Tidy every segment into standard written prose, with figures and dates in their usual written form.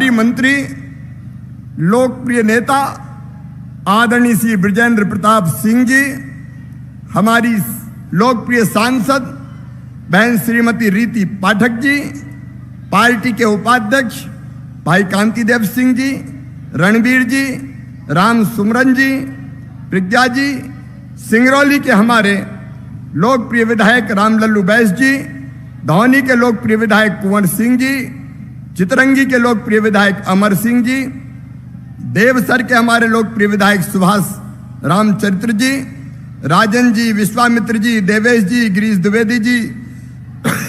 मंत्री, लोकप्रिय नेता आदरणीय श्री बृजेंद्र प्रताप सिंह जी, हमारी लोकप्रिय सांसद बहन श्रीमती रीति पाठक जी, पार्टी के उपाध्यक्ष भाई कांतिदेव सिंह जी, रणबीर जी, राम सुमरन जी, प्रज्ञा जी, सिंगरौली के हमारे लोकप्रिय विधायक रामलल्लू बैस जी, धौनी के लोकप्रिय विधायक कुंवर सिंह जी, चितरंगी के लोकप्रिय विधायक अमर सिंह जी, देवसर के हमारे लोकप्रिय विधायक सुभाष रामचरित्र जी, राजन जी, विश्वामित्र जी, देवेश जी, गिरीश द्विवेदी जी,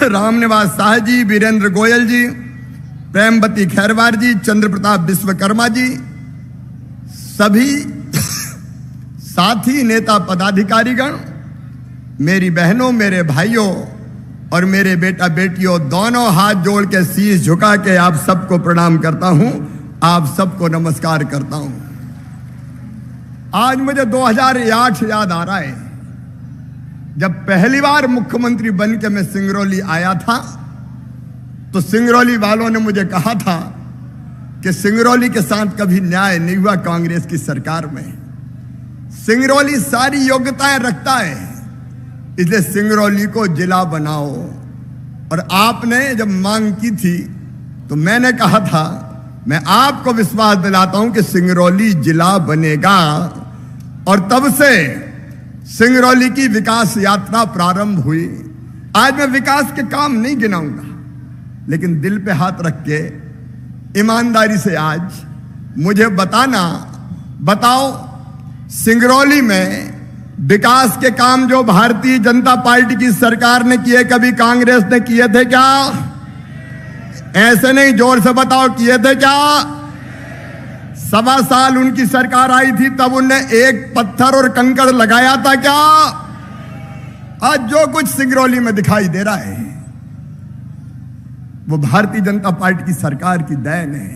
रामनिवास शाह जी, वीरेंद्र गोयल जी, प्रेमवती खैरवार जी, चंद्र प्रताप विश्वकर्मा जी, सभी साथी नेता पदाधिकारीगण, मेरी बहनों, मेरे भाइयों और मेरे बेटा बेटियों, दोनों हाथ जोड़ के शीश झुका के आप सबको प्रणाम करता हूं, आप सबको नमस्कार करता हूं। आज मुझे 2008 याद आ रहा है, जब पहली बार मुख्यमंत्री बन के मैं सिंगरौली आया था, तो सिंगरौली वालों ने मुझे कहा था कि सिंगरौली के साथ कभी न्याय नहीं हुआ कांग्रेस की सरकार में। सिंगरौली सारी योग्यताएं रखता है, इसलिए सिंगरौली को जिला बनाओ। और आपने जब मांग की थी तो मैंने कहा था, मैं आपको विश्वास दिलाता हूं कि सिंगरौली जिला बनेगा। और तब से सिंगरौली की विकास यात्रा प्रारंभ हुई। आज मैं विकास के काम नहीं गिनाऊंगा, लेकिन दिल पे हाथ रख के ईमानदारी से आज मुझे बताओ सिंगरौली में विकास के काम जो भारतीय जनता पार्टी की सरकार ने किए, कभी कांग्रेस ने किए थे क्या? ऐसे नहीं, जोर से बताओ, किए थे क्या? 1.25 साल उनकी सरकार आई थी, तब उनने एक पत्थर और कंकड़ लगाया था क्या? आज जो कुछ सिंगरौली में दिखाई दे रहा है वो भारतीय जनता पार्टी की सरकार की देन है।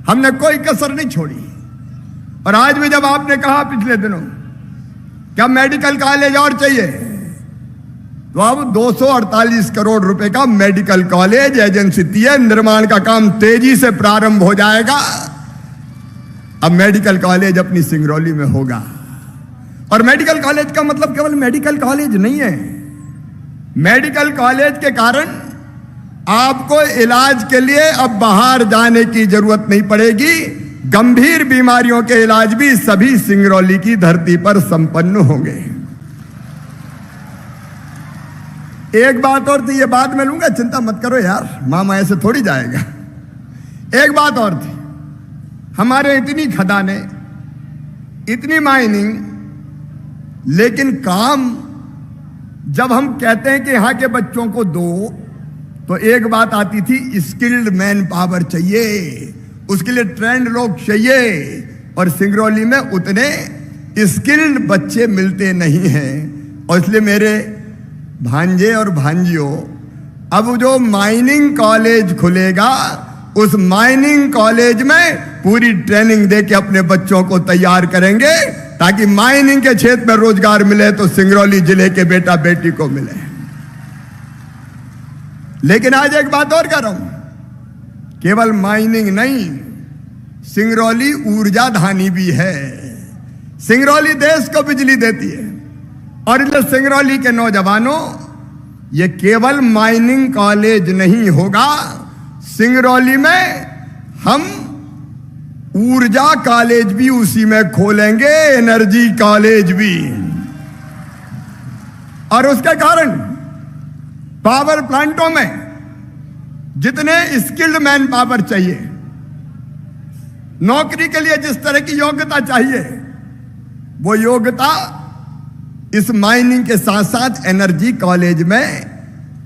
हमने कोई कसर नहीं छोड़ी। और आज भी जब आपने कहा पिछले दिनों क्या मेडिकल कॉलेज और चाहिए, तो अब 248 करोड़ रुपए का मेडिकल कॉलेज एजेंसी निर्माण का काम तेजी से प्रारंभ हो जाएगा। अब मेडिकल कॉलेज अपनी सिंगरौली में होगा। और मेडिकल कॉलेज का मतलब केवल मेडिकल कॉलेज नहीं है। मेडिकल कॉलेज के कारण आपको इलाज के लिए अब बाहर जाने की जरूरत नहीं पड़ेगी। गंभीर बीमारियों के इलाज भी सभी सिंगरौली की धरती पर संपन्न होंगे। एक बात और थी, ये बाद में लूंगा, चिंता मत करो यार, मामा ऐसे थोड़ी जाएगा। एक बात और थी, हमारे इतनी खदानें, इतनी माइनिंग, लेकिन काम जब हम कहते हैं कि यहां के बच्चों को दो, तो एक बात आती थी, स्किल्ड मैन पावर चाहिए, उसके लिए ट्रेंड लोग चाहिए। और सिंगरौली में उतने स्किल्ड बच्चे मिलते नहीं हैं। और इसलिए मेरे भांजे और भांजियों, अब जो माइनिंग कॉलेज खुलेगा, उस माइनिंग कॉलेज में पूरी ट्रेनिंग दे के अपने बच्चों को तैयार करेंगे, ताकि माइनिंग के क्षेत्र में रोजगार मिले तो सिंगरौली जिले के बेटा बेटी को मिले। लेकिन आज एक बात और कर रहा हूं, केवल माइनिंग नहीं, सिंगरौली ऊर्जा धानी भी है। सिंगरौली देश को बिजली देती है। और इसलिए सिंगरौली के नौजवानों, ये केवल माइनिंग कॉलेज नहीं होगा, सिंगरौली में हम ऊर्जा कॉलेज भी उसी में खोलेंगे, एनर्जी कॉलेज भी। और उसके कारण पावर प्लांटों में जितने स्किल्ड मैन पावर चाहिए, नौकरी के लिए जिस तरह की योग्यता चाहिए, वो योग्यता इस माइनिंग के साथ साथ एनर्जी कॉलेज में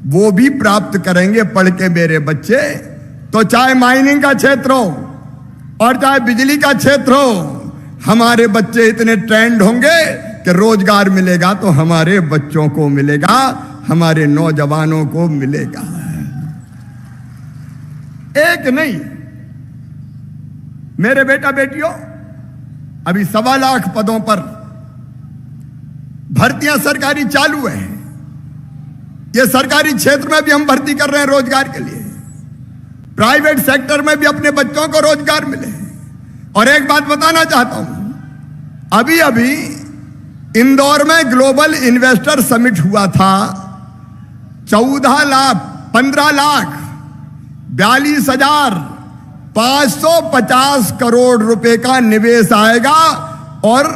वो भी प्राप्त करेंगे पढ़ के मेरे बच्चे। तो चाहे माइनिंग का क्षेत्र हो और चाहे बिजली का क्षेत्र हो, हमारे बच्चे इतने ट्रेंड होंगे कि रोजगार मिलेगा तो हमारे बच्चों को मिलेगा, हमारे नौजवानों को मिलेगा। एक नहीं, मेरे बेटा बेटियों, अभी 1.25 लाख पदों पर भर्तियां सरकारी चालू है। ये सरकारी क्षेत्र में भी हम भर्ती कर रहे हैं रोजगार के लिए। प्राइवेट सेक्टर में भी अपने बच्चों को रोजगार मिले। और एक बात बताना चाहता हूं, अभी अभी इंदौर में ग्लोबल इन्वेस्टर समिट हुआ था। 14,42,550 करोड़ रुपए का निवेश आएगा और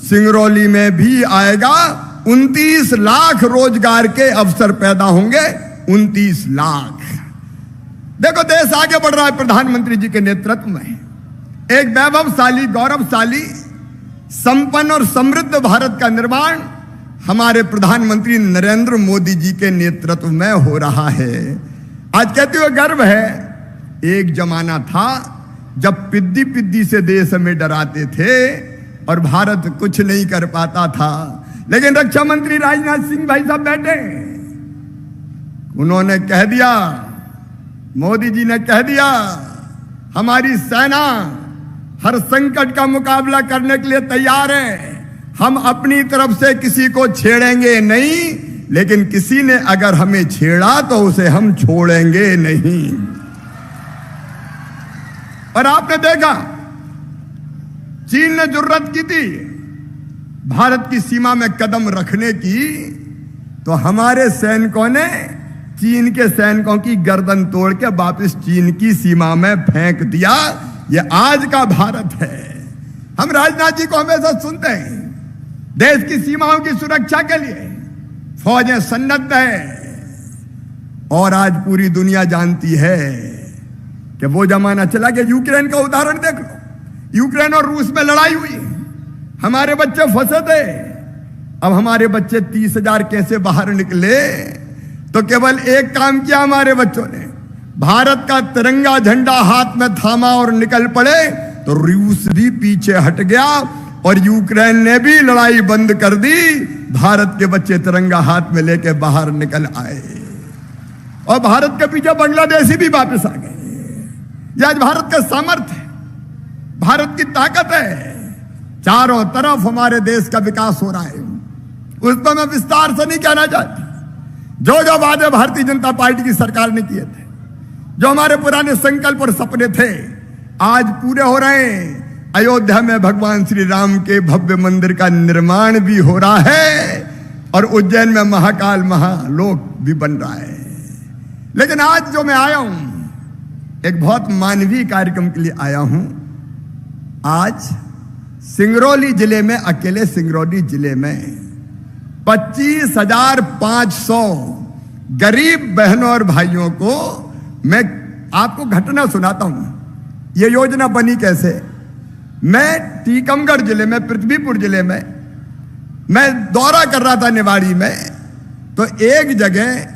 सिंगरौली में भी आएगा। 29 लाख रोजगार के अवसर पैदा होंगे। 29 लाख। देखो, देश आगे बढ़ रहा है प्रधानमंत्री जी के नेतृत्व में। एक वैभवशाली, गौरवशाली, संपन्न और समृद्ध भारत का निर्माण हमारे प्रधानमंत्री नरेंद्र मोदी जी के नेतृत्व में हो रहा है। आज कहते हुए गर्व है, एक जमाना था जब पिद्दी पिद्दी से देश में डराते थे और भारत कुछ नहीं कर पाता था। लेकिन रक्षा मंत्री राजनाथ सिंह भाई साहब बैठे, उन्होंने कह दिया, मोदी जी ने कह दिया, हमारी सेना हर संकट का मुकाबला करने के लिए तैयार है। हम अपनी तरफ से किसी को छेड़ेंगे नहीं, लेकिन किसी ने अगर हमें छेड़ा तो उसे हम छोड़ेंगे नहीं। और आपने देखा, चीन ने जुर्रत की थी भारत की सीमा में कदम रखने की, तो हमारे सैनिकों ने चीन के सैनिकों की गर्दन तोड़ के वापस चीन की सीमा में फेंक दिया। ये आज का भारत है। हम राजनाथ जी को हमेशा सुनते हैं, देश की सीमाओं की सुरक्षा के लिए फौजें सन्नद्ध है। और आज पूरी दुनिया जानती है कि वो जमाना चला गया। यूक्रेन का उदाहरण देख लो, यूक्रेन और रूस में लड़ाई हुई, हमारे बच्चे फंसे थे। अब हमारे बच्चे 30,000 कैसे बाहर निकले? तो केवल एक काम किया हमारे बच्चों ने, भारत का तिरंगा झंडा हाथ में थामा और निकल पड़े। तो रूस भी पीछे हट गया और यूक्रेन ने भी लड़ाई बंद कर दी। भारत के बच्चे तिरंगा हाथ में लेके बाहर निकल आए और भारत के पीछे बांग्लादेशी भी वापस आ गए। यह आज भारत का सामर्थ्य है, भारत की ताकत है। चारों तरफ हमारे देश का विकास हो रहा है। उस पर मैं विस्तार से नहीं कहना चाहता। जो जो वादे भारतीय जनता पार्टी की सरकार ने किए थे, जो हमारे पुराने संकल्प और सपने थे, आज पूरे हो रहे हैं। अयोध्या में भगवान श्री राम के भव्य मंदिर का निर्माण भी हो रहा है और उज्जैन में महाकाल महालोक भी बन रहा है। लेकिन आज जो मैं आया हूं, एक बहुत मानवीय कार्यक्रम के लिए आया हूं। आज सिंगरौली जिले में, अकेले सिंगरौली जिले में 25,500 गरीब बहनों और भाइयों को मैं आपको घटना सुनाता हूं। यह योजना बनी कैसे। मैं टीकमगढ़ जिले में, पृथ्वीपुर जिले में मैं दौरा कर रहा था निवाड़ी में, तो एक जगह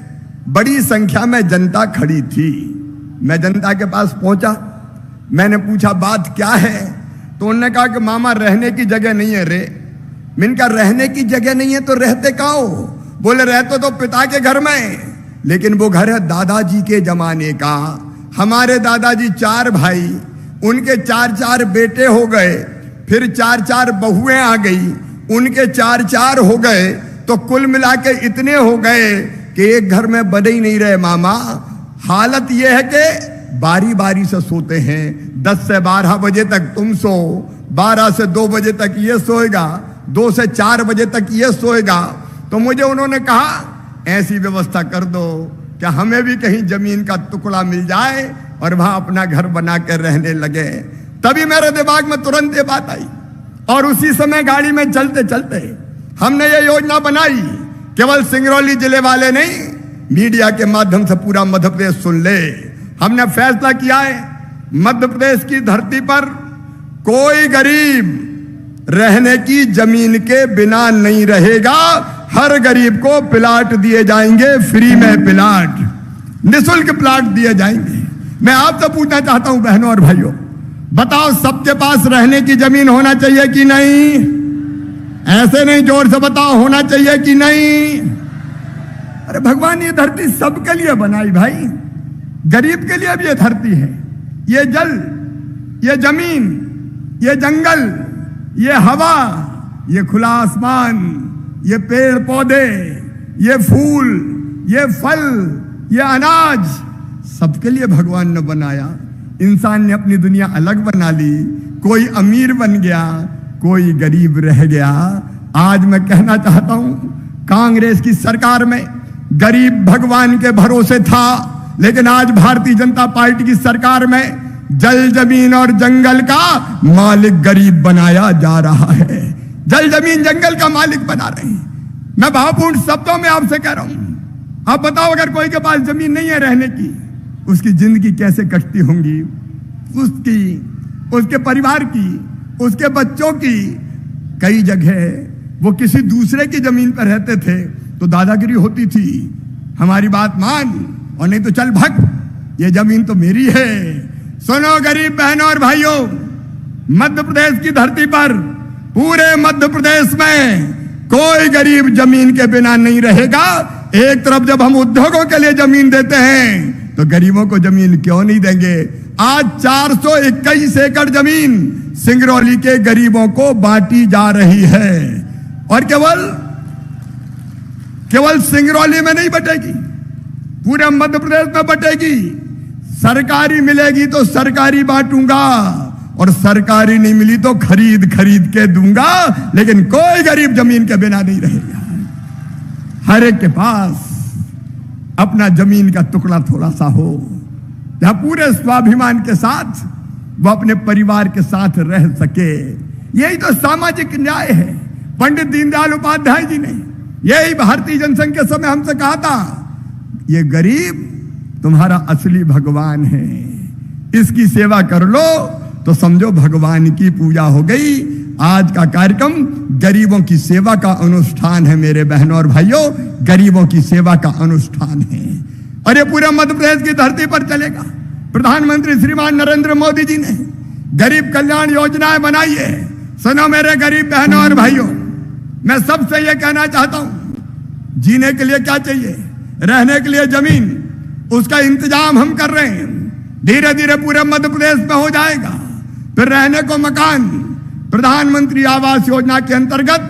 बड़ी संख्या में जनता खड़ी थी। मैं जनता के पास पहुंचा, मैंने पूछा बात क्या है। तो उन्होंने कहा कि मामा रहने की जगह नहीं है रे। मैंने कहा रहने की जगह नहीं है तो रहते कहाँ हो? बोले रहते तो पिता के घर में, लेकिन वो घर है दादाजी के जमाने का। हमारे दादाजी 4 भाई, उनके 4-4 बेटे हो गए, फिर 4-4 बहुएं आ गई, उनके 4-4 हो गए, तो कुल मिला के इतने हो गए कि एक घर में बने ही नहीं रहे मामा। हालत यह है कि बारी बारी से सोते हैं। 10 से 12 बजे तक तुम सो, 12 से 2 बजे तक ये सोएगा, 2 से 4 बजे तक ये सोएगा। तो मुझे उन्होंने कहा ऐसी व्यवस्था कर दो कि हमें भी कहीं जमीन का टुकड़ा मिल जाए और वहां अपना घर बना कर रहने लगे। तभी मेरे दिमाग में तुरंत ये बात आई और उसी समय गाड़ी में चलते चलते हमने ये योजना बनाई। केवल सिंगरौली जिले वाले नहीं, मीडिया के माध्यम से पूरा मध्य प्रदेश सुन ले। हमने फैसला किया है, मध्य प्रदेश की धरती पर कोई गरीब रहने की जमीन के बिना नहीं रहेगा। हर गरीब को प्लाट दिए जाएंगे, फ्री में प्लाट, निःशुल्क प्लाट दिए जाएंगे। मैं आपसे पूछना चाहता हूं बहनों और भाइयों, बताओ सबके पास रहने की जमीन होना चाहिए कि नहीं? ऐसे नहीं, जोर से बताओ, होना चाहिए कि नहीं? अरे भगवान ये धरती सबके लिए बनाई भाई, गरीब के लिए भी ये धरती है। ये जल, ये जमीन, ये जंगल, ये हवा, ये खुला आसमान, ये पेड़ पौधे, ये फूल, ये फल, ये अनाज, सबके लिए भगवान ने बनाया। इंसान ने अपनी दुनिया अलग बना ली, कोई अमीर बन गया, कोई गरीब रह गया। आज मैं कहना चाहता हूं, कांग्रेस की सरकार में गरीब भगवान के भरोसे था, लेकिन आज भारतीय जनता पार्टी की सरकार में जल जमीन और जंगल का मालिक गरीब बनाया जा रहा है। जल जमीन जंगल का मालिक बना रहे हैं। मैं भावपूर्ण शब्दों में आपसे कह रहा हूं, आप बताओ अगर कोई के पास जमीन नहीं है रहने की, उसकी जिंदगी कैसे कटती होंगी, उसकी, उसके परिवार की, उसके बच्चों की। कई जगह वो किसी दूसरे की जमीन पर रहते थे तो दादागिरी होती थी, हमारी बात मान और नहीं तो चल भग, ये जमीन तो मेरी है। सुनो गरीब बहनों और भाइयों, मध्य प्रदेश की धरती पर, पूरे मध्य प्रदेश में कोई गरीब जमीन के बिना नहीं रहेगा। एक तरफ जब हम उद्योगों के लिए जमीन देते हैं तो गरीबों को जमीन क्यों नहीं देंगे। आज 421 एकड़ जमीन सिंगरौली के गरीबों को बांटी जा रही है और केवल सिंगरौली में नहीं बटेगी, पूरे मध्य प्रदेश में बटेगी। सरकारी मिलेगी तो सरकारी बांटूंगा और सरकारी नहीं मिली तो खरीद के दूंगा, लेकिन कोई गरीब जमीन के बिना नहीं रहेगा। हर एक के पास अपना जमीन का टुकड़ा थोड़ा सा हो, जहां पूरे स्वाभिमान के साथ वो अपने परिवार के साथ रह सके। यही तो सामाजिक न्याय है। पंडित दीनदयाल उपाध्याय जी ने यही भारतीय जनसंघ के समय हमसे कहा था, ये गरीब तुम्हारा असली भगवान है, इसकी सेवा कर लो तो समझो भगवान की पूजा हो गई। आज का कार्यक्रम गरीबों की सेवा का अनुष्ठान है मेरे बहनों और भाइयों, गरीबों की सेवा का अनुष्ठान है और ये पूरे मध्य प्रदेश की धरती पर चलेगा। प्रधानमंत्री श्रीमान नरेंद्र मोदी जी ने गरीब कल्याण योजनाएं बनाई है। सुनो मेरे गरीब बहनों और भाइयों, मैं सबसे ये कहना चाहता हूं, जीने के लिए क्या चाहिए, रहने के लिए जमीन, उसका इंतजाम हम कर रहे हैं। धीरे धीरे पूरे मध्य प्रदेश में हो जाएगा। फिर रहने को मकान, प्रधानमंत्री आवास योजना के अंतर्गत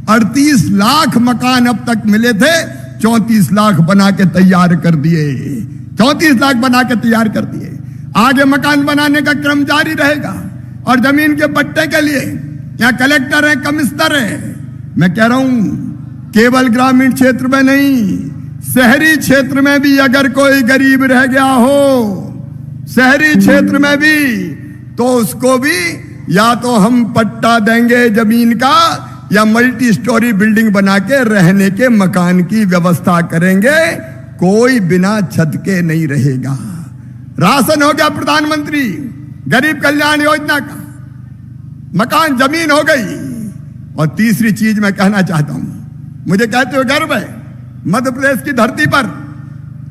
38 लाख मकान अब तक मिले थे, 34 लाख बना के तैयार कर दिए, 34 लाख बना के तैयार कर दिए। आगे मकान बनाने का क्रम जारी रहेगा और जमीन के पट्टे के लिए यहाँ कलेक्टर है, कमिश्नर है। मैं कह रहा हूं, केवल ग्रामीण क्षेत्र में नहीं, शहरी क्षेत्र में भी अगर कोई गरीब रह गया हो, शहरी क्षेत्र में भी, तो उसको भी या तो हम पट्टा देंगे जमीन का या मल्टी स्टोरी बिल्डिंग बना के रहने के मकान की व्यवस्था करेंगे। कोई बिना छत के नहीं रहेगा। राशन हो गया प्रधानमंत्री गरीब कल्याण योजना का, मकान जमीन हो गई। और तीसरी चीज मैं कहना चाहता हूं, मुझे कहते हुए गर्व है, मध्य प्रदेश की धरती पर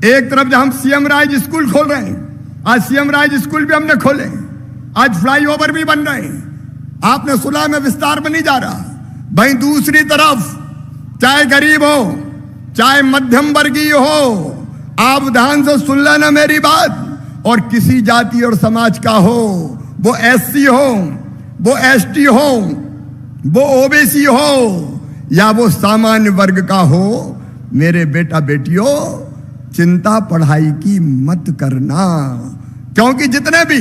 एक तरफ जब हम सीएम राज स्कूल खोल रहे हैं, आज सीएम राज स्कूल भी हमने खोले, आज फ्लाईओवर भी बन रहे हैं, आपने सुना में विस्तार में नहीं जा रहा। वहीं दूसरी तरफ चाहे गरीब हो चाहे मध्यम वर्गीय हो, आप ध्यान से सुन लेना मेरी बात, और किसी जाति और समाज का हो, वो एससी हो, वो एसटी हो, वो ओबीसी हो या वो सामान्य वर्ग का हो, मेरे बेटा बेटियों चिंता पढ़ाई की मत करना। क्योंकि जितने भी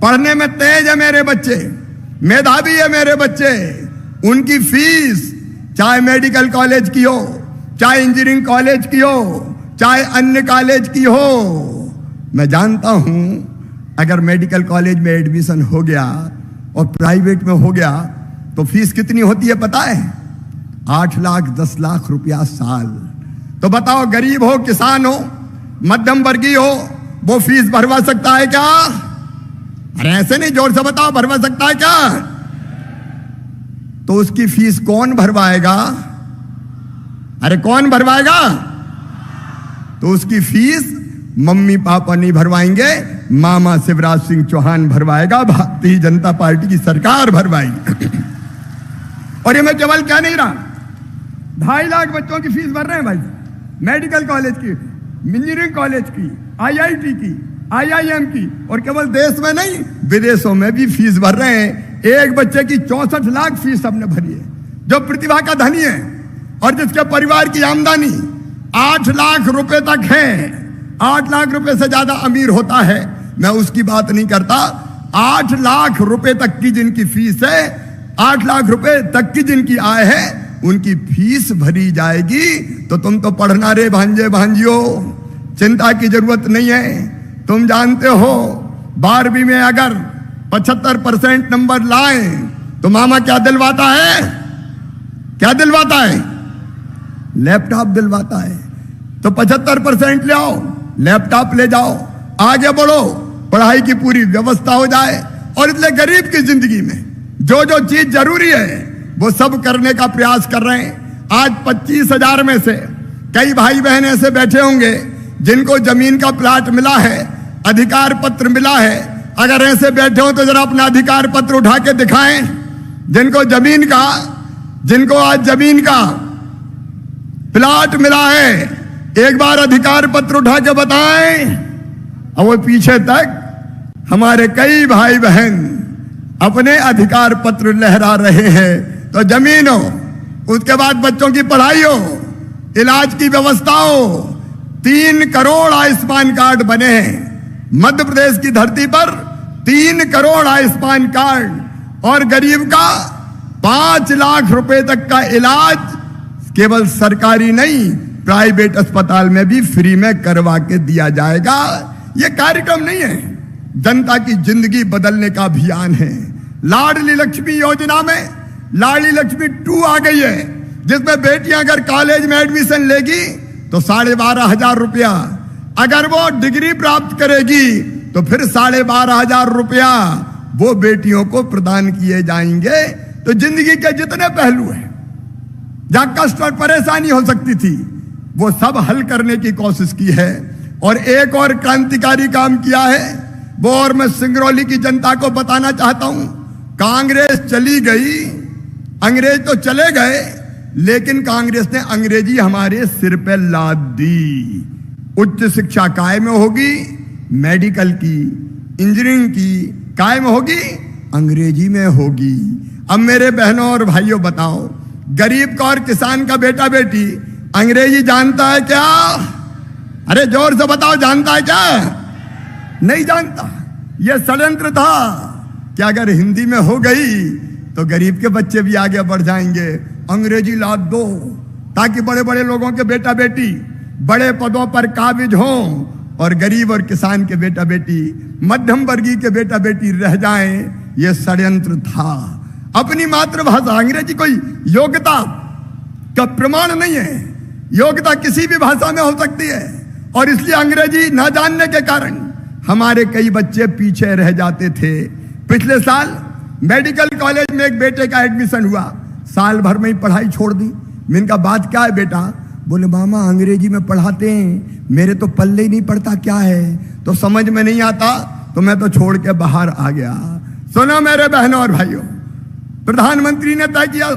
पढ़ने में तेज है मेरे बच्चे, मेधावी है मेरे बच्चे, उनकी फीस चाहे मेडिकल कॉलेज की हो, चाहे इंजीनियरिंग कॉलेज की हो, चाहे अन्य कॉलेज की हो। मैं जानता हूं अगर मेडिकल कॉलेज में एडमिशन हो गया और प्राइवेट में हो गया तो फीस कितनी होती है पता है? 8 लाख 10 लाख रुपया साल। तो बताओ गरीब हो, किसान हो, मध्यम वर्गीय हो, वो फीस भरवा सकता है क्या? अरे ऐसे नहीं, जोर से बताओ, भरवा सकता है क्या? तो उसकी फीस कौन भरवाएगा? अरे कौन भरवाएगा? तो उसकी फीस मम्मी पापा नहीं भरवाएंगे, मामा शिवराज सिंह चौहान भरवाएगा, भारतीय जनता पार्टी की सरकार भरवाएगी। और ये मैं केवल कह नहीं रहा, 2.5 लाख बच्चों की फीस भर रहे हैं भाई, मेडिकल कॉलेज की, इंजीनियरिंग कॉलेज की, आईआईटी की, आईआईएम की, और केवल देश में नहीं विदेशों में भी फीस भर रहे हैं। एक बच्चे की 64 लाख फीस हमने भरी है। जो प्रतिभा का धनी है और जिसके परिवार की आमदनी 8 लाख रुपए तक है, 8 लाख रुपए से ज्यादा अमीर होता है, मैं उसकी बात नहीं करता। 8 लाख रुपए तक की जिनकी फीस है, 8 लाख रुपए तक की जिनकी आय है, उनकी फीस भरी जाएगी। तो तुम तो पढ़ना रे भांजे भांजियों, चिंता की जरूरत नहीं है। तुम जानते हो 12वीं में अगर 75% नंबर लाएं तो मामा क्या दिलवाता है? क्या दिलवाता है? लैपटॉप दिलवाता है। तो 75% ले आओ, लैपटॉप ले जाओ, आगे बढ़ो, पढ़ाई की पूरी व्यवस्था हो जाए। और इसलिए गरीब की जिंदगी में जो जो चीज जरूरी है वो सब करने का प्रयास कर रहे हैं। आज 25,000 में से कई भाई बहन ऐसे बैठे होंगे जिनको जमीन का प्लाट मिला है, अधिकार पत्र मिला है। अगर ऐसे बैठे हो तो जरा अपना अधिकार पत्र उठा के दिखाएं। जिनको आज जमीन का प्लाट मिला है, एक बार अधिकार पत्र उठा के बताएं। और वो पीछे तक हमारे कई भाई बहन अपने अधिकार पत्र लहरा रहे हैं। तो जमीन हो, उसके बाद बच्चों की पढ़ाई हो, इलाज की व्यवस्था हो। 3 करोड़ आयुष्मान कार्ड बने हैं मध्य प्रदेश की धरती पर। 3 करोड़ आयुष्मान कार्ड, और गरीब का 5 लाख रुपए तक का इलाज केवल सरकारी नहीं, प्राइवेट अस्पताल में भी फ्री में करवा के दिया जाएगा। यह कार्यक्रम नहीं है, जनता की जिंदगी बदलने का अभियान है। लाडली लक्ष्मी योजना में लाडली लक्ष्मी 2 आ गई है, जिसमें बेटियां अगर कॉलेज में एडमिशन लेगी तो 12,500 रुपया, अगर वो डिग्री प्राप्त करेगी तो फिर 12,500 रुपया वो बेटियों को प्रदान किए जाएंगे। तो जिंदगी के जितने पहलू हैं, जहां कष्ट और परेशानी हो सकती थी, वो सब हल करने की कोशिश की है। और एक और क्रांतिकारी काम किया है, वो और मैं सिंगरौली की जनता को बताना चाहता हूं। कांग्रेस चली गई, अंग्रेज तो चले गए, लेकिन कांग्रेस ने अंग्रेजी हमारे सिर पे लाद दी। उच्च शिक्षा कायम होगी, मेडिकल की, इंजीनियरिंग की कायम होगी, अंग्रेजी में होगी। अब मेरे बहनों और भाइयों बताओ, गरीब का और किसान का बेटा बेटी अंग्रेजी जानता है क्या? अरे जोर से बताओ, जानता है क्या? नहीं जानता। यह षड्यंत्र था कि अगर हिंदी में हो गई तो गरीब के बच्चे भी आगे बढ़ जाएंगे। अंग्रेजी लाद दो ताकि बड़े बड़े लोगों के बेटा बेटी बड़े पदों पर काबिज हों, और गरीब और किसान के बेटा बेटी, मध्यम वर्गीय के बेटा बेटी रह जाएं। यह षड्यंत्र था। अपनी मातृभाषा, अंग्रेजी कोई योग्यता का प्रमाण नहीं है। योग्यता किसी भी भाषा में हो सकती है, और इसलिए अंग्रेजी ना जानने के कारण हमारे कई बच्चे पीछे रह जाते थे। पिछले साल मेडिकल कॉलेज में एक बेटे का एडमिशन हुआ, साल भर में ही पढ़ाई छोड़ दी। मैंने कहा बात क्या है बेटा? बोले मामा अंग्रेजी में पढ़ाते हैं, मेरे तो पल्ले ही नहीं पड़ता क्या है, तो समझ में नहीं आता, तो मैं तो छोड़ के बाहर आ गया। सुनो मेरे बहनों और भाइयों, प्रधानमंत्री ने तय किया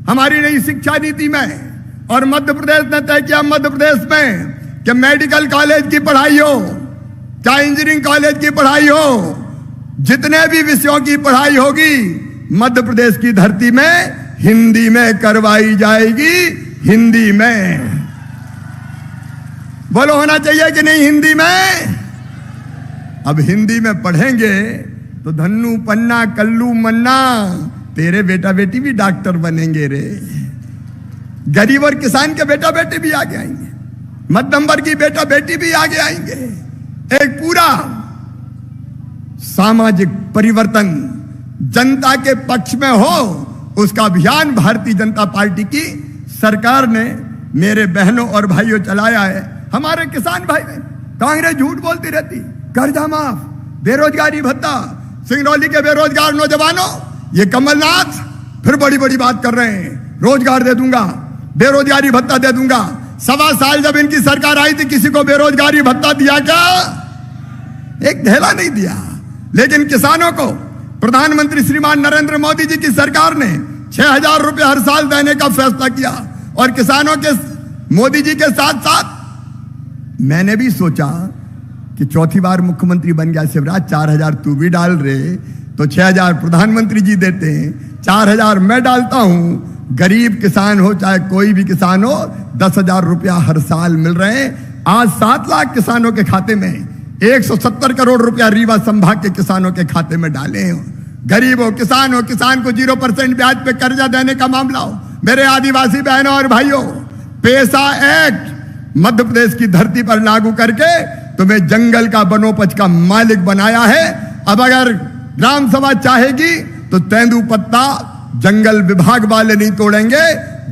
हमारी नई शिक्षा नीति में, और मध्य प्रदेश ने तय किया मध्य प्रदेश में कि मेडिकल कॉलेज की पढ़ाई हो, चाहे इंजीनियरिंग कॉलेज की पढ़ाई हो, जितने भी विषयों की पढ़ाई होगी मध्य प्रदेश की धरती में हिंदी में करवाई जाएगी। हिंदी में बोलो, होना चाहिए कि नहीं? हिंदी में। अब हिंदी में पढ़ेंगे तो धन्नू पन्ना कल्लू मन्ना, तेरे बेटा बेटी भी डॉक्टर बनेंगे रे। गरीब और किसान के बेटा बेटी भी आगे आएंगे, मध्यम वर्ग की बेटा बेटी भी आगे आएंगे। एक पूरा सामाजिक परिवर्तन जनता के पक्ष में हो, उसका अभियान भारतीय जनता पार्टी की सरकार ने मेरे बहनों और भाइयों चलाया है। हमारे किसान भाई में कांग्रेस झूठ बोलती रहती, कर्जा माफ, बेरोजगारी भत्ता, सिंगरौली के बेरोजगार नौजवानों, ये कमलनाथ फिर बड़ी बड़ी बात कर रहे हैं, रोजगार दे दूंगा, बेरोजगारी भत्ता दे दूंगा। 1.25 साल जब इनकी सरकार आई थी, किसी को बेरोजगारी भत्ता दिया क्या? एक ढेला नहीं दिया। लेकिन किसानों को प्रधानमंत्री श्रीमान नरेंद्र मोदी जी की सरकार ने 6,000 रुपए हर साल देने का फैसला किया, और किसानों के मोदी जी के साथ साथ मैंने भी सोचा कि चौथी बार मुख्यमंत्री बन गया शिवराज, 4,000 तू भी डाल रहे तो 6,000 प्रधानमंत्री जी देते हैं, 4,000 मैं डालता हूं। गरीब किसान हो चाहे कोई भी किसान हो, 10,000 रुपया हर साल मिल रहे हैं। आज 7 लाख किसानों के खाते में 170 करोड़ रुपया रीवा संभाग के किसानों के खाते में डाले हैं। गरीब हो, किसान को 0% ब्याज पे कर्जा देने का मामला हो। मेरे आदिवासी बहनों और भाइयों, पेसा एक्ट मध्य प्रदेश की धरती पर लागू करके तुम्हें जंगल का वनोपज का मालिक बनाया है। अब अगर ग्राम सभा चाहेगी तो तेंदुपत्ता जंगल विभाग वाले नहीं तोड़ेंगे,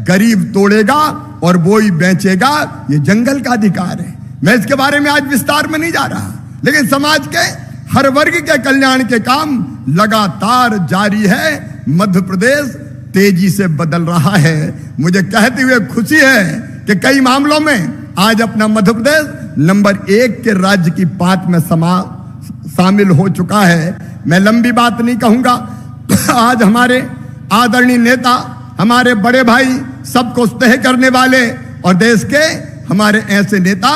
गरीब तोड़ेगा और वो ही बेचेगा। ये जंगल का अधिकार है। मैं इसके बारे में आज विस्तार में नहीं जा रहा, लेकिन समाज के हर वर्ग के कल्याण के काम लगातार जारी है। मध्य प्रदेश तेजी से बदल रहा है। मुझे कहते हुए खुशी है कि कई मामलों में आज अपना मध्य प्रदेश नंबर 1 के राज्य की पांच में शामिल हो चुका है। मैं लंबी बात नहीं कहूंगा। आज हमारे आदरणीय नेता, हमारे बड़े भाई, सबको तय करने वाले और देश के हमारे ऐसे नेता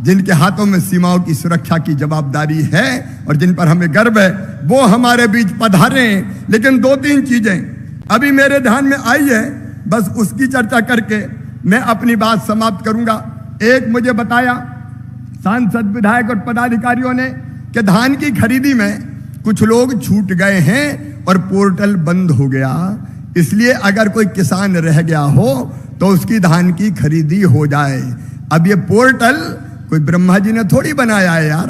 जिनके हाथों में सीमाओं की सुरक्षा की जवाबदारी है और जिन पर हमें गर्व है, वो हमारे बीच पधारे। लेकिन 2-3 चीजें अभी मेरे ध्यान में आई है, बस उसकी चर्चा करके मैं अपनी बात समाप्त करूंगा। एक मुझे बताया सांसद, विधायक और पदाधिकारियों ने कि धान की खरीदी में कुछ लोग छूट गए हैं और पोर्टल बंद हो गया, इसलिए अगर कोई किसान रह गया हो तो उसकी धान की खरीदी हो जाए। अब ये पोर्टल कोई ब्रह्मा जी ने थोड़ी बनाया है यार,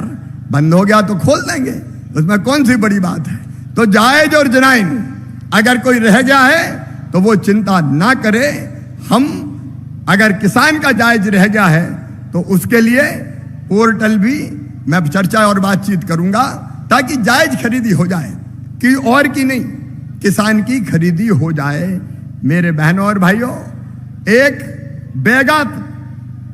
बंद हो गया तो खोल देंगे, उसमें कौन सी बड़ी बात है। तो जायज और जनाइन, अगर कोई रह गया है तो वो चिंता ना करे। हम अगर किसान का जायज रह गया है तो उसके लिए पोर्टल भी मैं चर्चा और बातचीत करूंगा ताकि जायज खरीदी हो जाए, कि और की नहीं, किसान की खरीदी हो जाए। मेरे बहनों और भाइयों, एक बैगा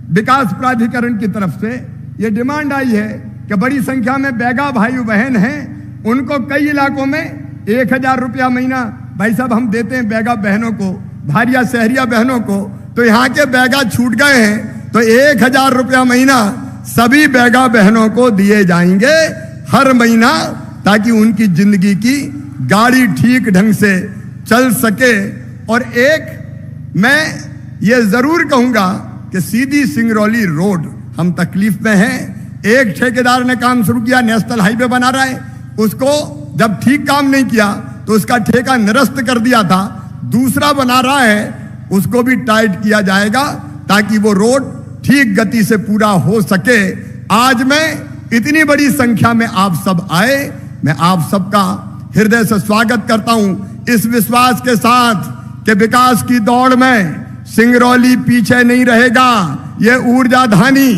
विकास प्राधिकरण की तरफ से यह डिमांड आई है कि बड़ी संख्या में बैगा भाई बहन हैं, उनको कई इलाकों में 1000 रुपया महीना भाई साहब हम देते हैं बैगा बहनों को, भारिया शहरिया बहनों को। तो यहाँ के बैगा छूट गए हैं तो 1000 रुपया महीना सभी बैगा बहनों को दिए जाएंगे हर महीना, ताकि उनकी जिंदगी की गाड़ी ठीक ढंग से चल सके। और एक मैं ये जरूर कहूंगा कि सीधी सिंगरौली रोड हम तकलीफ में हैं। एक ठेकेदार ने काम शुरू किया, नेशनल हाईवे बना रहा है, उसको जब ठीक काम नहीं किया तो उसका ठेका निरस्त कर दिया था। दूसरा बना रहा है, उसको भी टाइट किया जाएगा ताकि वो रोड ठीक गति से पूरा हो सके। आज मैं इतनी बड़ी संख्या में आप सब आए, मैं आप सबका हृदय से स्वागत करता हूं, इस विश्वास के साथ कि विकास की दौड़ में सिंगरौली पीछे नहीं रहेगा। ये ऊर्जाधानी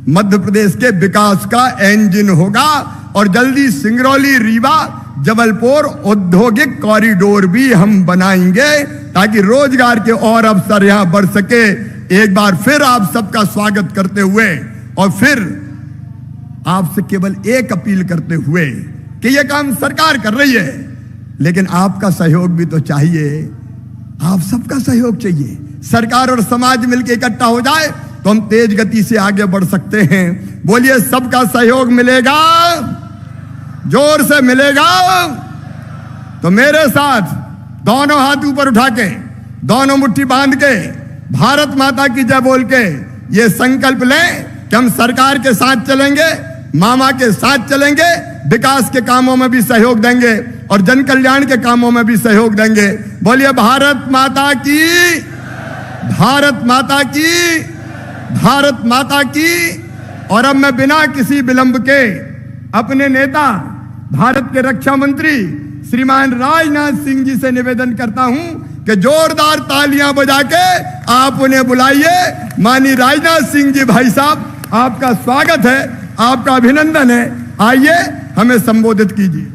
मध्य प्रदेश के विकास का इंजन होगा और जल्दी सिंगरौली रीवा जबलपुर औद्योगिक कॉरिडोर भी हम बनाएंगे ताकि रोजगार के और अवसर यहां बढ़ सके। एक बार फिर आप सबका स्वागत करते हुए और फिर आपसे केवल एक अपील करते हुए कि यह काम सरकार कर रही है, लेकिन आपका सहयोग भी तो चाहिए। आप सबका सहयोग चाहिए। सरकार और समाज मिलकर इकट्ठा हो जाए तो हम तेज गति से आगे बढ़ सकते हैं। बोलिए, सबका सहयोग मिलेगा, जोर से मिलेगा। तो मेरे साथ दोनों हाथ ऊपर उठा के, दोनों मुट्ठी बांध के, भारत माता की जय बोल के ये संकल्प लें कि हम सरकार के साथ चलेंगे, मामा के साथ चलेंगे, विकास के कामों में भी सहयोग देंगे और जन कल्याण के कामों में भी सहयोग देंगे। बोलिए, भारत माता की, भारत माता की, भारत माता की। और अब मैं बिना किसी विलंब के अपने नेता, भारत के रक्षा मंत्री श्रीमान राजनाथ सिंह जी से निवेदन करता हूं कि जोरदार तालियां बजा के आप उन्हें बुलाइए। माननीय राजनाथ सिंह जी भाई साहब, आपका स्वागत है, आपका अभिनंदन है। आइए, हमें संबोधित कीजिए।